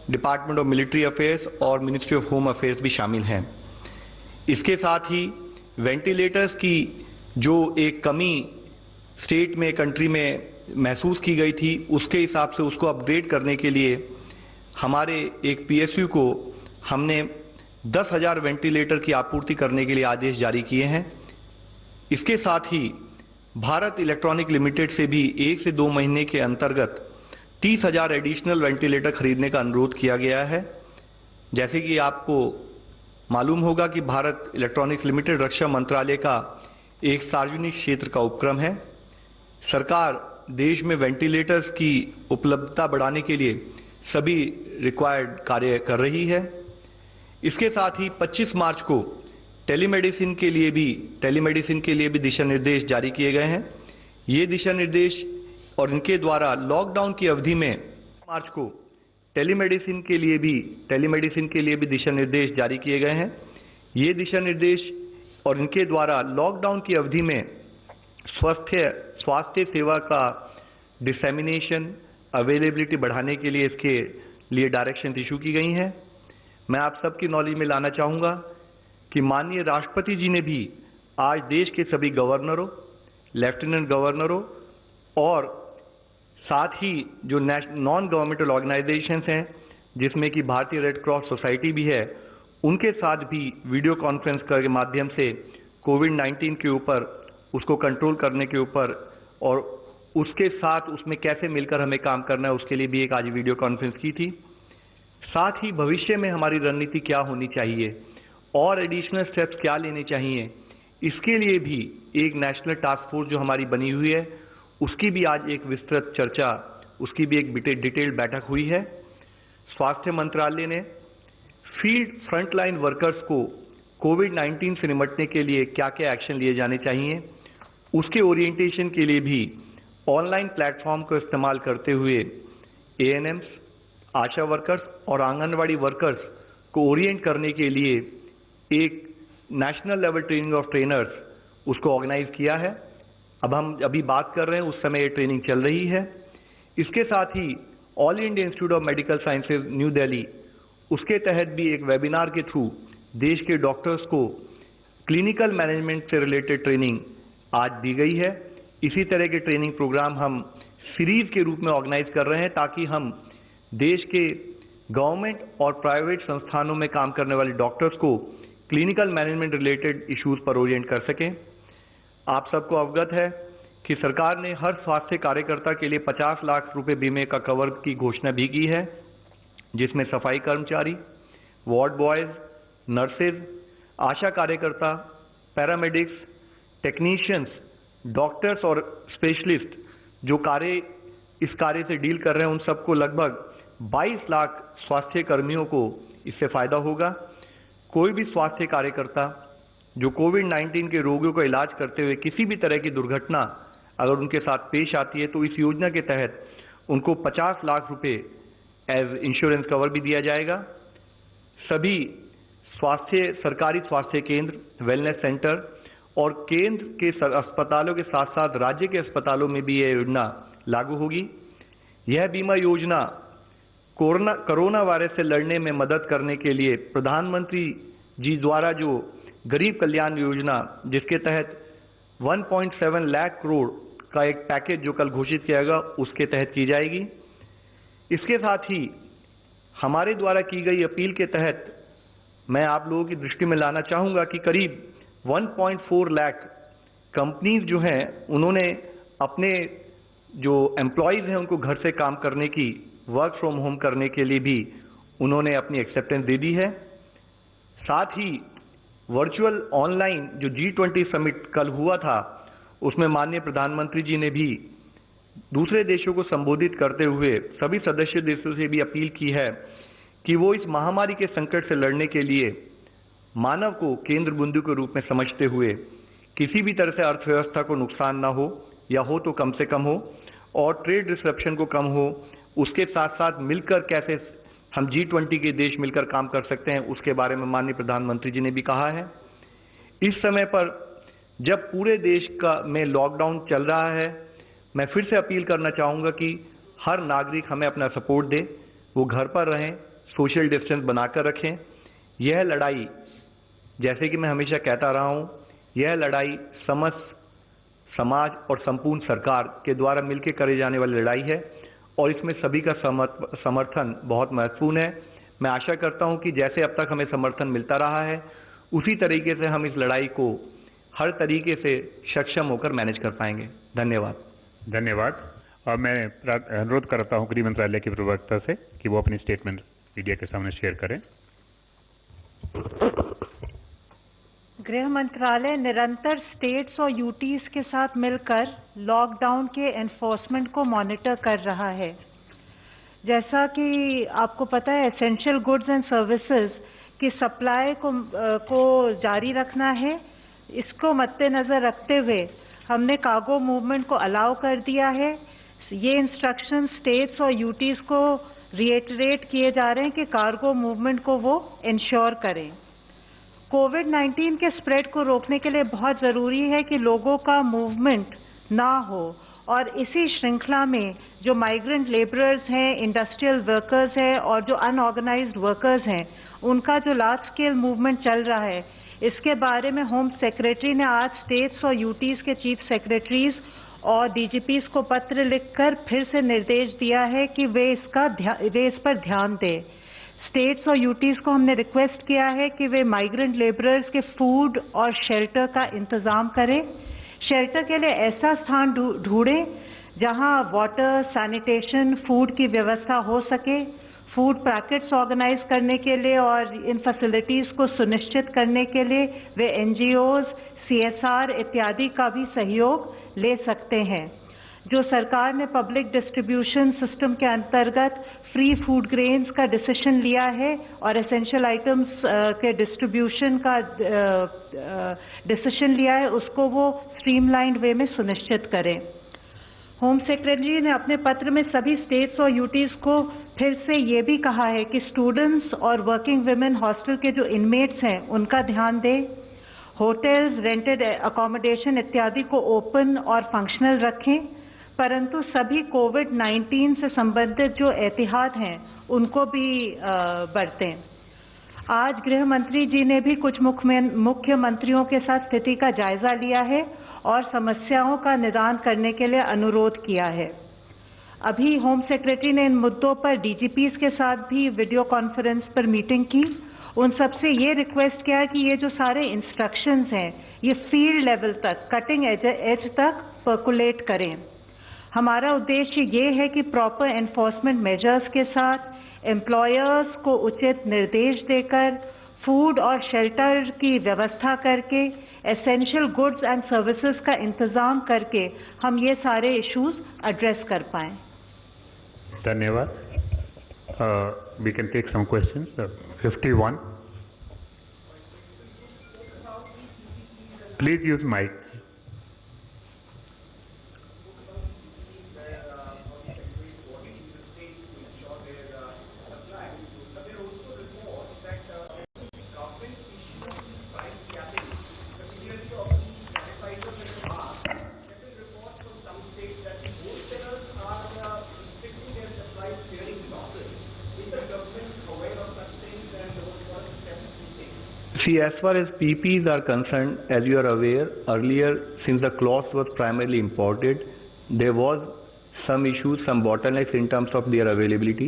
Department of military affairs और ministry of home affairs भी शामिल हैं। इसके साथ ही वेंटिलेटर्स की जो एक कमी स्टेट में, कंट्री में महसूस की गई थी, उसके हिसाब से उसको अपग्रेड करने के लिए हमारे एक पीएसयू को हमने 10,000 वेंटिलेटर की आपूर्ति करने के लिए आदेश जारी किए हैं। इसके साथ ही भारत इलेक्ट्रॉनिक लिमिटेड से भी 1 से 2 महीने के अंतर्गत 30,000 एडिशनल वेंटिलेटर खरीदने का अनुरोध किया गया है। जैसे कि आपको मालूम होगा कि भारत इलेक्ट्रॉनिक्स लिमिटेड रक्षा मंत्रालय का एक सार्वजनिक क्षेत्र का उपक्रम है। सरकार देश में वेंटिलेटर्स की उपलब्धता बढ़ाने के लिए सभी रिक्वायर्ड कार्य कर रही है। इसके साथ ही 25 मार्च को टेलीमेडिसिन के लिए भी दिशा निर्देश जारी किए गए हैं। ये दिशा निर्देश और इनके द्वारा लॉकडाउन की अवधि में मार्च को टेलीमेडिसिन के लिए भी दिशा निर्देश जारी किए गए हैं। ये दिशा निर्देश और इनके द्वारा लॉकडाउन की अवधि में स्वास्थ्य सेवा का डिसेमिनेशन, अवेलेबिलिटी बढ़ाने के लिए इसके लिए डायरेक्शन इशू की गई हैं। मैं आप सबकी नॉलेज में लाना चाहूँगा कि माननीय राष्ट्रपति जी ने भी आज देश के सभी गवर्नरों, लेफ्टिनेंट गवर्नरों और साथ ही जो नॉन गवर्नमेंटल ऑर्गेनाइजेशंस हैं, जिसमें कि भारतीय रेड क्रॉस सोसाइटी भी है, उनके साथ भी वीडियो कॉन्फ्रेंस के माध्यम से कोविड-19 के ऊपर, उसको कंट्रोल करने के ऊपर और उसके साथ उसमें कैसे मिलकर हमें काम करना है, उसके लिए भी एक आज वीडियो कॉन्फ्रेंस की थी। साथ ही भविष्य में हमारी रणनीति क्या होनी चाहिए और एडिशनल स्टेप्स क्या लेने चाहिए, इसके लिए भी एक नेशनल टास्क फोर्स जो हमारी बनी हुई है, उसकी भी आज एक विस्तृत चर्चा, उसकी भी एक डिटेल्ड बैठक हुई है। स्वास्थ्य मंत्रालय ने फील्ड फ्रंटलाइन वर्कर्स को कोविड-19 से निपटने के लिए क्या क्या एक्शन लिए जाने चाहिए, उसके ओरिएंटेशन के लिए भी ऑनलाइन प्लेटफॉर्म को इस्तेमाल करते हुए एएनएम्स, आशा वर्कर्स और आंगनवाड़ी वर्कर्स को ओरिएंट करने के लिए एक national level training of trainers उसको ऑर्गेनाइज किया है। अब हम अभी बात कर रहे हैं, उस समय ये ट्रेनिंग चल रही है। इसके साथ ही All India Institute of Medical Sciences New Delhi, उसके तहत भी एक वेबिनार के थ्रू देश के डॉक्टर्स को क्लिनिकल मैनेजमेंट से रिलेटेड ट्रेनिंग आज दी गई है। इसी तरह के ट्रेनिंग प्रोग्राम हम सीरीज के रूप में ऑर्गेनाइज कर रहे हैं ताकि हम देश के गवर्नमेंट और प्राइवेट संस्थानों में काम करने वाले डॉक्टर्स को क्लिनिकल मैनेजमेंट रिलेटेड इश्यूज पर ओरिएंट कर सकें। आप सबको अवगत है कि सरकार ने हर स्वास्थ्य कार्यकर्ता के लिए 50 लाख रुपए बीमे का कवर की घोषणा भी की है, जिसमें सफाई कर्मचारी, वार्ड बॉयज, नर्सेज, आशा कार्यकर्ता, पैरामेडिक्स, टेक्नीशियंस, डॉक्टर्स और स्पेशलिस्ट जो इस कार्य से डील कर रहे हैं, उन सबको लगभग 22 लाख स्वास्थ्य कर्मियों को इससे फायदा होगा। कोई भी स्वास्थ्य कार्यकर्ता जो कोविड-19 के रोगियों का इलाज करते हुए किसी भी तरह की दुर्घटना अगर उनके साथ पेश आती है, तो इस योजना के तहत उनको 50 लाख रुपए एज इंश्योरेंस कवर भी दिया जाएगा। सभी सरकारी स्वास्थ्य केंद्र, वेलनेस सेंटर और केंद्र के अस्पतालों के साथ साथ राज्य के अस्पतालों में भी यह योजना लागू होगी। यह बीमा योजना कोरोना वायरस से लड़ने में मदद करने के लिए प्रधानमंत्री जी द्वारा जो गरीब कल्याण योजना, जिसके तहत 1.7 लाख करोड़ का एक पैकेज जो कल घोषित किया गया, उसके तहत की जाएगी। इसके साथ ही हमारे द्वारा की गई अपील के तहत मैं आप लोगों की दृष्टि में लाना चाहूंगा कि करीब 1.4 लाख कंपनीज जो हैं, उन्होंने अपने जो एम्प्लॉयज हैं उनको घर से काम करने की, वर्क फ्रॉम होम करने के लिए भी उन्होंने अपनी एक्सेप्टेंस दे दी है। साथ ही वर्चुअल ऑनलाइन जो G20 समिट कल हुआ था, उसमें माननीय प्रधानमंत्री जी ने भी दूसरे देशों को संबोधित करते हुए सभी सदस्य देशों से भी अपील की है कि वो इस महामारी के संकट से लड़ने के लिए मानव को केंद्र बिंदु के रूप में समझते हुए किसी भी तरह से अर्थव्यवस्था को नुकसान ना हो, या हो तो कम से कम हो, और ट्रेड डिसरप्शन को कम हो। उसके साथ साथ मिलकर कैसे हम G20 के देश मिलकर काम कर सकते हैं, उसके बारे में माननीय प्रधानमंत्री जी ने भी कहा है। इस समय पर जब पूरे देश में लॉकडाउन चल रहा है, मैं फिर से अपील करना चाहूँगा कि हर नागरिक हमें अपना सपोर्ट दे, वो घर पर रहें, सोशल डिस्टेंस बनाकर रखें। यह लड़ाई, जैसे कि मैं हमेशा कहता रहा हूं, यह लड़ाई समस्त समाज और संपूर्ण सरकार के द्वारा मिलकर करे जाने वाली लड़ाई है और इसमें सभी का समर्थन बहुत महत्वपूर्ण है। मैं आशा करता हूं कि जैसे अब तक हमें समर्थन मिलता रहा है उसी तरीके से हम इस लड़ाई को हर तरीके से सक्षम होकर मैनेज कर पाएंगे। धन्यवाद। धन्यवाद। और मैं अनुरोध करता हूं गृह मंत्रालय के प्रवक्ता से कि वो अपनी स्टेटमेंट मीडिया के सामने शेयर करें। गृह मंत्रालय निरंतर स्टेट्स और यूटीज के साथ मिलकर लॉकडाउन के एनफोर्समेंट को मॉनिटर कर रहा है। जैसा कि आपको पता है, एसेंशियल गुड्स एंड सर्विसेज की सप्लाई को जारी रखना है। इसको मद्देनजर रखते हुए हमने कार्गो मूवमेंट को अलाउ कर दिया है। ये इंस्ट्रक्शन स्टेट्स और यूटीज को रिएटरेट किए जा रहे हैं कि कार्गो मूवमेंट को वो इंश्योर करें। कोविड-19 के स्प्रेड को रोकने के लिए बहुत ज़रूरी है कि लोगों का मूवमेंट ना हो और इसी श्रृंखला में जो माइग्रेंट लेबरर्स हैं, इंडस्ट्रियल वर्कर्स हैं और जो अनऑर्गेनाइज्ड वर्कर्स हैं, उनका जो लार्ज स्केल मूवमेंट चल रहा है, इसके बारे में होम सेक्रेटरी ने आज स्टेट्स और यूटीज के चीफ सेक्रेटरीज और डीजीपीज को पत्र लिखकर फिर से निर्देश दिया है कि वे इस पर ध्यान दें। स्टेट्स और यूटीज को हमने रिक्वेस्ट किया है कि वे माइग्रेंट लेबरर्स के फूड और शेल्टर का इंतजाम करें। शेल्टर के लिए ऐसा स्थान ढूंढें जहां वाटर, सैनिटेशन, फूड की व्यवस्था हो सके। फूड पैकेट्स ऑर्गेनाइज करने के लिए और इन फैसिलिटीज को सुनिश्चित करने के लिए वे एनजीओज, सीएसआर इत्यादि का भी सहयोग ले सकते हैं। जो सरकार ने पब्लिक डिस्ट्रीब्यूशन सिस्टम के अंतर्गत फ्री फूड ग्रेन्स का डिसीजन लिया है और एसेंशियल आइटम्स के डिस्ट्रीब्यूशन का डिसीजन लिया है, उसको वो स्ट्रीमलाइंड वे में सुनिश्चित करें। होम सेक्रेटरी ने अपने पत्र में सभी स्टेट्स और यूटीज को फिर से ये भी कहा है कि स्टूडेंट्स और वर्किंग वुमेन हॉस्टल के जो इनमेट्स हैं उनका ध्यान दें। होटल्स, रेंटेड अकोमोडेशन इत्यादि को ओपन और फंक्शनल रखें, परंतु सभी कोविड-19 से संबंधित जो एहतियात हैं उनको भी बरतें। आज गृह मंत्री जी ने भी कुछ मुख्यमंत्रियों के साथ स्थिति का जायजा लिया है और समस्याओं का निदान करने के लिए अनुरोध किया है। अभी होम सेक्रेटरी ने इन मुद्दों पर डीजीपीज के साथ भी वीडियो कॉन्फ्रेंस पर मीटिंग की। उन सबसे ये रिक्वेस्ट किया कि ये जो सारे इंस्ट्रक्शंस हैं ये फील्ड लेवल तक, कटिंग एज तक पर्कुलेट करें। हमारा उद्देश्य ये है कि प्रॉपर एनफोर्समेंट मेजर्स के साथ एम्प्लॉयर्स को उचित निर्देश देकर फूड और शेल्टर की व्यवस्था करके एसेंशियल गुड्स एंड सर्विसेज का इंतजाम करके हम ये सारे इश्यूज एड्रेस कर पाएं। धन्यवाद। We can take some questions. 51. Please use mic. See, as far as PPEs are concerned, as you are aware, earlier since the cloth was primarily imported, there was some issues, some bottlenecks in terms of their availability.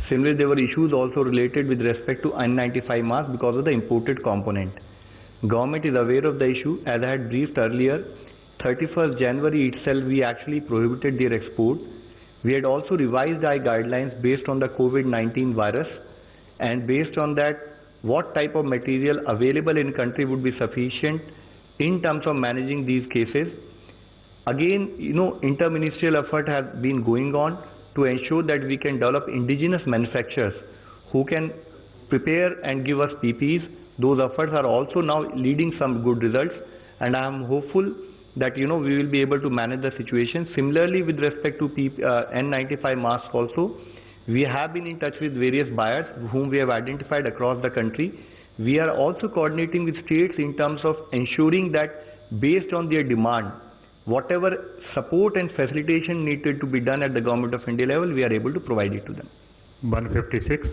Similarly, there were issues also related with respect to N95 masks because of the imported component. Government is aware of the issue. As I had briefed earlier, 31st January itself we actually prohibited their export. We had also revised our guidelines based on the COVID-19 virus, and based on that what type of material available in country would be sufficient in terms of managing these cases. Again, interministerial effort has been going on to ensure that we can develop indigenous manufacturers who can prepare and give us PPEs. Those efforts are also now leading some good results, and I am hopeful that we will be able to manage the situation. Similarly, with respect to N95 masks also, we have been in touch with various buyers whom we have identified across the country. We are also coordinating with states in terms of ensuring that based on their demand, whatever support and facilitation needed to be done at the Government of India level, we are able to provide it to them. 156.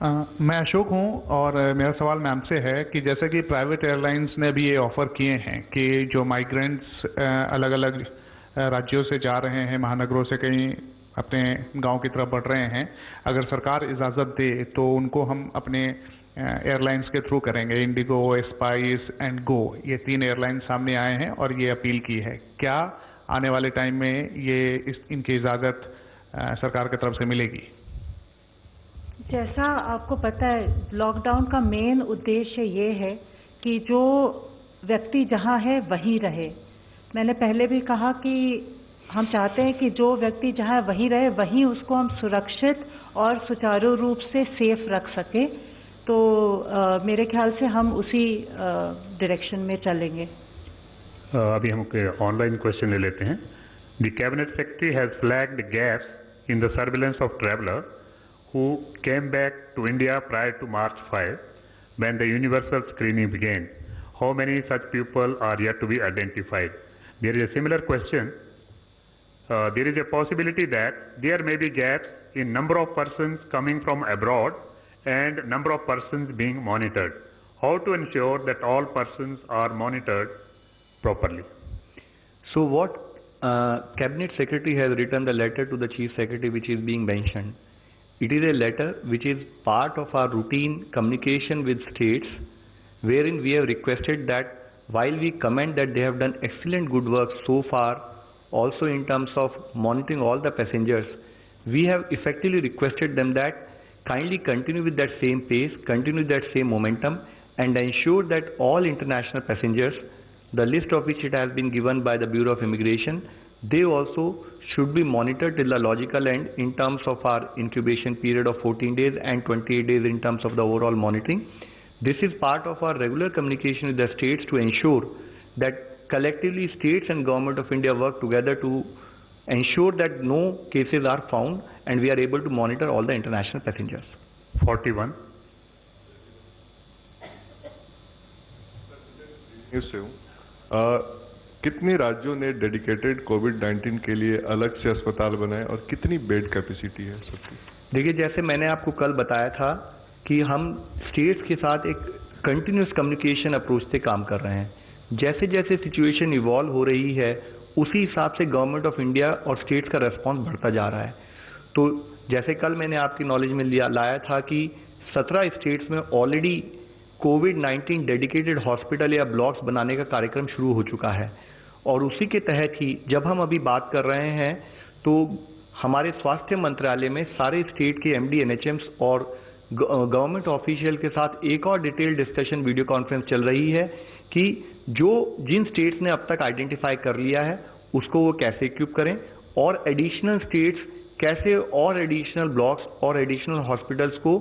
मैं अशोक हूं और मेरा सवाल ma'am से है कि जैसे कि प्राइवेट एयरलाइंस ने भी ये ऑफर किए हैं कि जो माइग्रेंट्स अलग अलग राज्यों से जा रहे हैं, महानगरों से कहीं अपने गांव की तरफ बढ़ रहे हैं, अगर सरकार इजाज़त दे तो उनको हम अपने एयरलाइंस के थ्रू करेंगे। इंडिगो, स्पाइस एंड गो, ये 3 एयरलाइंस सामने आए हैं और ये अपील की है। क्या आने वाले टाइम में ये इनकी इजाज़त सरकार की तरफ से मिलेगी? जैसा आपको पता है, लॉकडाउन का मेन उद्देश्य ये है कि जो व्यक्ति जहां है वहीं रहे। मैंने पहले भी कहा कि हम चाहते हैं कि जो व्यक्ति जहां है वहीं रहे, वहीं उसको हम सुरक्षित और सुचारू रूप से सेफ रख सके। तो मेरे ख्याल से हम उसी डायरेक्शन में चलेंगे। अभी हम ऑनलाइन क्वेश्चन ले लेते हैं। The cabinet secretary has flagged gaps in the surveillance of traveller who came back to India prior to March 5 when the universal screening began. How many such people are yet to be identified? There is a similar question. There is a possibility that there may be gaps in number of persons coming from abroad and number of persons being monitored. How to ensure that all persons are monitored properly? So what Cabinet Secretary has written the letter to the Chief Secretary which is being mentioned. It is a letter which is part of our routine communication with states, wherein we have requested that while we comment that they have done excellent good work so far, also in terms of monitoring all the passengers, we have effectively requested them that kindly continue with that same pace, continue with that same momentum, and ensure that all international passengers, the list of which it has been given by the Bureau of Immigration, they also should be monitored till the logical end in terms of our incubation period of 14 days and 28 days in terms of the overall monitoring. This is part of our regular communication with the states to ensure that collectively states and Government of India work together to ensure that no cases are found and we are able to monitor all the international passengers. 41. News से हूँ। कितने राज्यों ने dedicated कोविड-19 के लिए अलग से अस्पताल बनाए और कितनी बेड कैपेसिटी है सबकी? देखिए, जैसे मैंने आपको कल बताया था कि हम स्टेट्स के साथ एक कंटिन्यूस कम्युनिकेशन अप्रोच से काम कर रहे हैं। जैसे जैसे सिचुएशन इवॉल्व हो रही है उसी हिसाब से गवर्नमेंट ऑफ इंडिया और स्टेट्स का रेस्पॉन्स बढ़ता जा रहा है। तो जैसे कल मैंने आपकी नॉलेज में लाया था कि 17 स्टेट्स में ऑलरेडी कोविड-19 डेडिकेटेड हॉस्पिटल या ब्लॉक्स बनाने का कार्यक्रम शुरू हो चुका है और उसी के तहत ही जब हम अभी बात कर रहे हैं तो हमारे स्वास्थ्य मंत्रालय में सारे स्टेट के एमडी, एनएचएम्स और गवर्नमेंट ऑफिशियल के साथ एक और डिटेल डिस्कशन वीडियो कॉन्फ्रेंस चल रही है कि जिन स्टेट्स ने अब तक आइडेंटिफाई कर लिया है उसको वो कैसे इक्विप करें और एडिशनल स्टेट्स कैसे और एडिशनल ब्लॉक्स और एडिशनल हॉस्पिटल्स को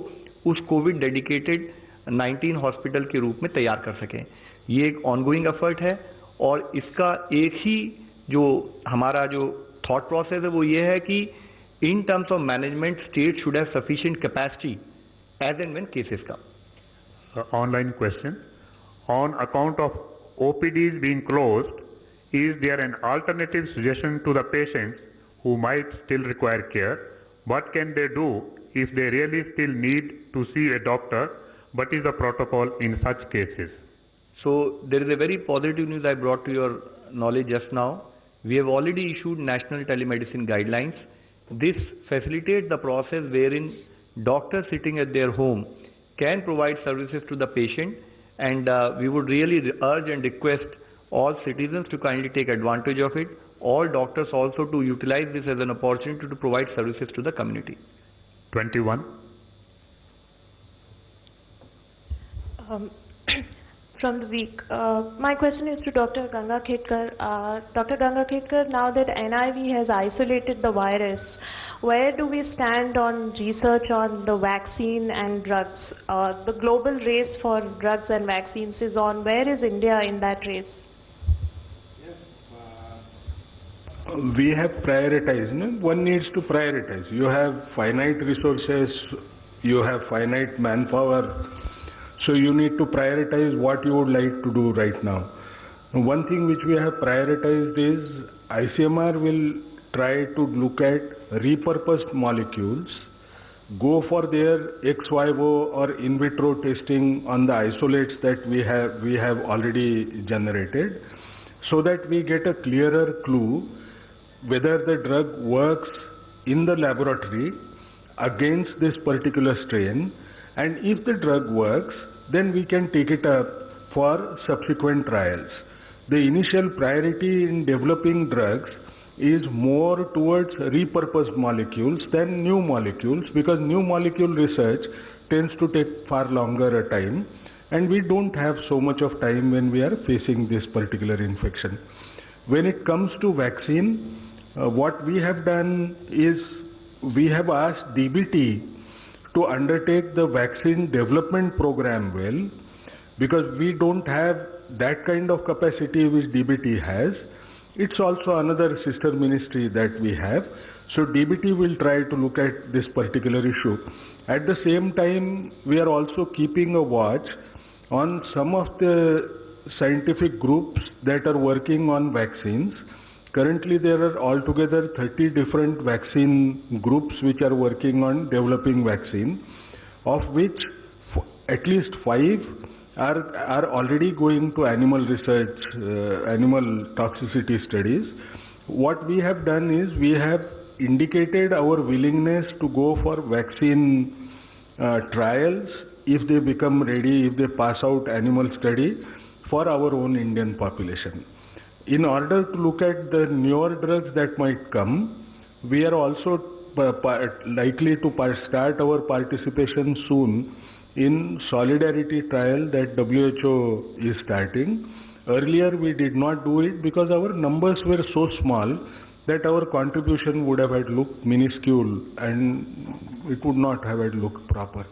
उस कोविड डेडिकेटेड 19 हॉस्पिटल के रूप में तैयार कर सकें। ये एक ऑनगोइंग एफर्ट है और इसका एक ही जो हमारा जो थॉट प्रोसेस है वो ये है कि in terms of management state should have sufficient capacity as and when cases come. Online question. On account of OPDs being closed, is there an alternative suggestion to the patients who might still require care? What can they do if they really still need to see a doctor? What is the protocol in such cases? So there is a very positive news I brought to your knowledge just now. We have already issued national telemedicine guidelines. This facilitates the process wherein doctors sitting at their home can provide services to the patient, and we would really urge and request all citizens to kindly take advantage of it. All doctors also to utilize this as an opportunity to provide services to the community. 21. From the week. My question is to Dr. Ganga Khetkar. Dr. Ganga Khetkar, now that NIV has isolated the virus, where do we stand on research on the vaccine and drugs? The global race for drugs and vaccines is on. Where is India in that race? We have prioritized. No? One needs to prioritize. You have finite resources, you have finite manpower, so you need to prioritize what you would like to do right now. One thing which we have prioritized is ICMR will try to look at repurposed molecules go for their ex vivo or in vitro testing on the isolates that we have already generated, so that we get a clearer clue whether the drug works in the laboratory against this particular strain, and if the drug works, then we can take it up for subsequent trials. The initial priority in developing drugs is more towards repurposed molecules than new molecules, because new molecule research tends to take far longer a time, and we don't have so much of time when we are facing this particular infection. When it comes to vaccine, what we have done is we have asked DBT to undertake the vaccine development program well, because we don't have that kind of capacity which DBT has. It's also another sister ministry that we have. So DBT will try to look at this particular issue. At the same time, we are also keeping a watch on some of the scientific groups that are working on vaccines. Currently, there are altogether 30 different vaccine groups which are working on developing vaccine, of which at least 5 are already going to animal research, animal toxicity studies. What we have done is we have indicated our willingness to go for vaccine trials if they become ready, if they pass out animal study for our own Indian population. In order to look at the newer drugs that might come, we are also likely to start our participation soon in solidarity trial that WHO is starting. Earlier we did not do it because our numbers were so small that our contribution would have had looked minuscule and it would not have had looked proper.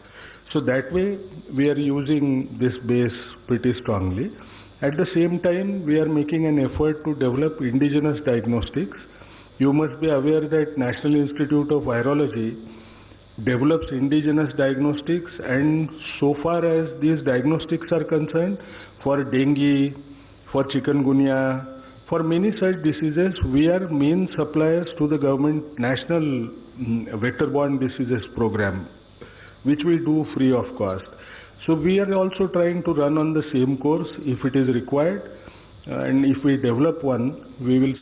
So that way we are using this base pretty strongly. At the same time, we are making an effort to develop indigenous diagnostics. You must be aware that National Institute of Virology develops indigenous diagnostics, and so far as these diagnostics are concerned, for dengue, for chikungunya, for many such diseases, we are main suppliers to the government national vector-borne diseases program, which we do free of cost. So we are also trying to run on the same course if it is required, and if we develop one, we will